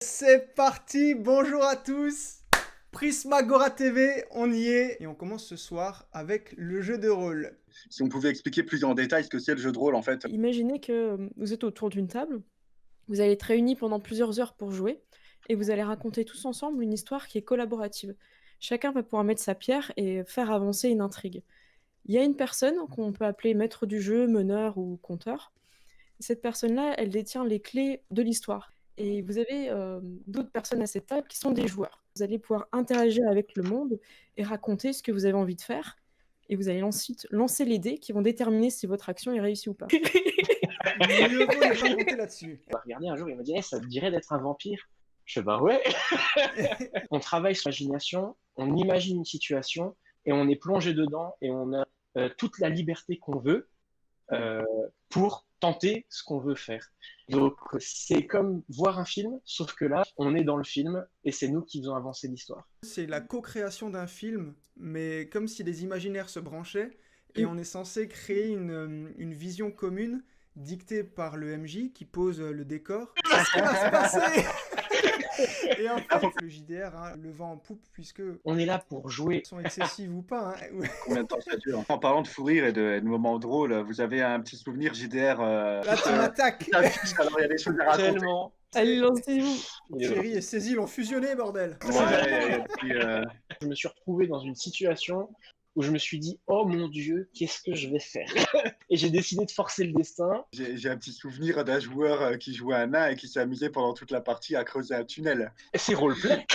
C'est parti, bonjour à tous. Prismagora TV, on y est et on commence ce soir avec le jeu de rôle. Si on pouvait expliquer plus en détail ce que c'est le jeu de rôle en fait. Imaginez que vous êtes autour d'une table, vous allez être réunis pendant plusieurs heures pour jouer, et vous allez raconter tous ensemble une histoire qui est collaborative. Chacun va pouvoir mettre sa pierre et faire avancer une intrigue. Il y a une personne qu'on peut appeler maître du jeu, meneur ou conteur. Cette personne-là, elle détient les clés de l'histoire. Et vous avez d'autres personnes à cette table qui sont des joueurs. Vous allez pouvoir interagir avec le monde et raconter ce que vous avez envie de faire. Et vous allez ensuite lancer les dés qui vont déterminer si votre action est réussie ou pas. Mieux vaut ne pas compter là-dessus. On va regarder un jour, il m'a dit ça te dirait d'être un vampire? Je fais bah ouais. On travaille sur l'imagination, on imagine une situation et on est plongé dedans et on a toute la liberté qu'on veut pour tenter ce qu'on veut faire. Donc c'est comme voir un film, sauf que là on est dans le film et c'est nous qui faisons avancer l'histoire. C'est la co-création d'un film, mais comme si les imaginaires se branchaient et on est censé créer une vision commune dictée par le MJ qui pose le décor. Qu'est-ce qui va se passer? Et en fait, le JDR, le vent en poupe, puisque on est là pour jouer. Sont excessives ou pas. Combien de temps ça dure? En parlant de fou rire et de moments drôles, vous avez un petit souvenir JDR Là, tu m'attaques. Alors il y a des choses à raconter. Tellement. Allez, lancez-vous. Thierry et Cécile ont fusionné, bordel. Ouais, et puis, Je me suis retrouvé dans une situation où je me suis dit oh mon Dieu, qu'est-ce que je vais faire? Et j'ai décidé de forcer le destin. j'ai un petit souvenir d'un joueur qui jouait un nain et qui s'est amusé pendant toute la partie à creuser un tunnel. Et c'est roleplay.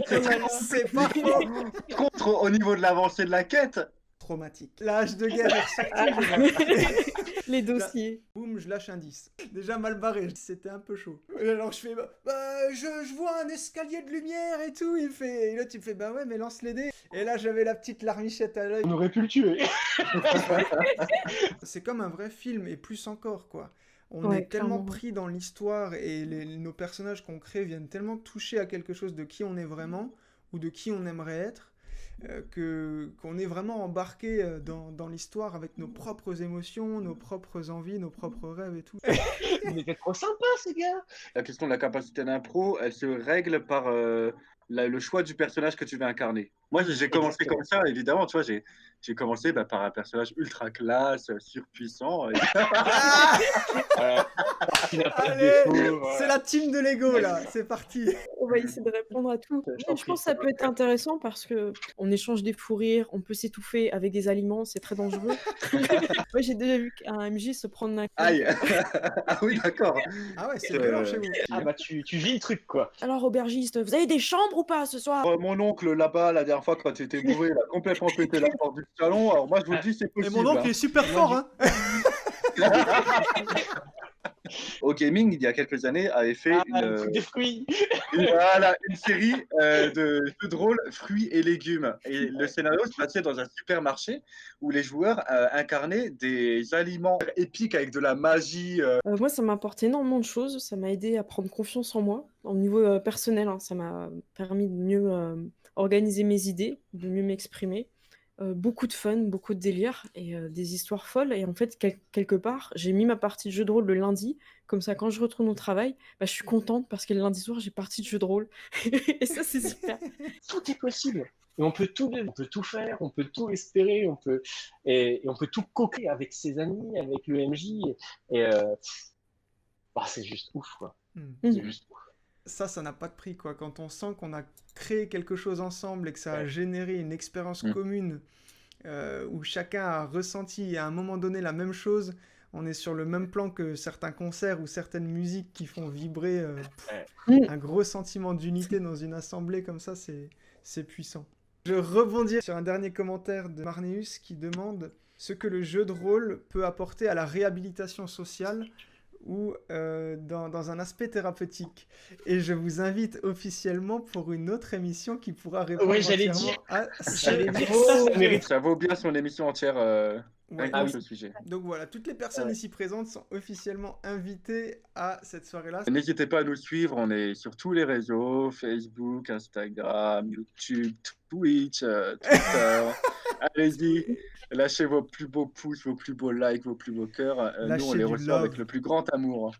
C'est pas faux. Contre, au niveau de l'avancée de la quête, Traumatique. L'âge de guerre est ressorti. Les dossiers. Boum, je lâche un 10. Déjà mal barré, c'était un peu chaud. Et alors je fais, je vois un escalier de lumière et tout. Il fait, et là tu me fais, bah ouais, mais lance les dés. Et là j'avais la petite larmichette à l'œil. On aurait pu le tuer. C'est comme un vrai film et plus encore quoi. On Ouais, est tellement clairement. pris dans l'histoire et nos personnages qu'on crée viennent tellement toucher à quelque chose de qui on est vraiment ou de qui on aimerait être. Qu'on est vraiment embarqué dans l'histoire avec nos propres émotions, nos propres envies, nos propres rêves et tout. Il était trop sympa ce gars. la question de la capacité d'impro, elle se règle par le choix du personnage que tu veux incarner. Moi, j'ai commencé Exactement. comme ça, évidemment, tu vois, j'ai commencé par un personnage ultra classe, surpuissant. Et... Voilà. Qui n'a pas de Allez, défaut, voilà. c'est la team de Lego là, c'est parti. On va essayer de répondre à tout. Je t'en Je prie, pense que ça peut être intéressant parce que on échange des fous rires, on peut s'étouffer avec des aliments, c'est très dangereux. Moi, j'ai déjà vu un MJ se prendre un coup. Aïe. Ah oui, d'accord. Ah ouais, c'est violent chez vous. Ah bah tu vis le truc quoi. Alors, aubergiste, vous avez des chambres ou pas ce soir? Mon oncle là-bas, la dernière fois quand tu étais bourré, il a complètement pété la porte du salon. Alors moi, je vous le dis, c'est Et possible. mon oncle hein. est super fort, hein. Au gaming, il y a quelques années, avait fait Le truc des fruits. une série de jeux de rôle fruits et légumes. Et le scénario se passait dans un supermarché où les joueurs incarnaient des aliments épiques avec de la magie. Moi, ça m'a apporté énormément de choses. Ça m'a aidé à prendre confiance en moi, au niveau personnel. Ça m'a permis de mieux organiser mes idées, de mieux m'exprimer. Beaucoup de fun, beaucoup de délire et des histoires folles. Et en fait, quelque part, j'ai mis ma partie de jeu de rôle le lundi. Comme ça, quand je retourne au travail, je suis contente parce que le lundi soir, j'ai partie de jeu de rôle. Et ça, c'est super. Tout est possible. Et on peut tout faire, on peut tout espérer, et on peut tout coquer avec ses amis, avec le MJ. Et c'est juste ouf quoi. C'est juste ouf. Ça n'a pas de prix, quoi. Quand on sent qu'on a créé quelque chose ensemble et que ça a généré une expérience commune où chacun a ressenti à un moment donné la même chose, on est sur le même plan que certains concerts ou certaines musiques qui font vibrer un gros sentiment d'unité dans une assemblée comme ça, c'est puissant. Je rebondis sur un dernier commentaire de Marneus qui demande ce que le jeu de rôle peut apporter à la réhabilitation sociale ou dans un aspect thérapeutique. Et je vous invite officiellement pour une autre émission qui pourra répondre entièrement à Ça vaut bien son émission entière Ouais. ce sujet. Donc voilà, toutes les personnes ici présentes sont officiellement invitées à cette soirée-là. N'hésitez pas à nous suivre, on est sur tous les réseaux, Facebook, Instagram, YouTube, Twitch, Twitter. Allez-y, lâchez vos plus beaux pouces, vos plus beaux likes, vos plus beaux cœurs. Nous, on Lâchez les du reçoit love. avec le plus grand amour.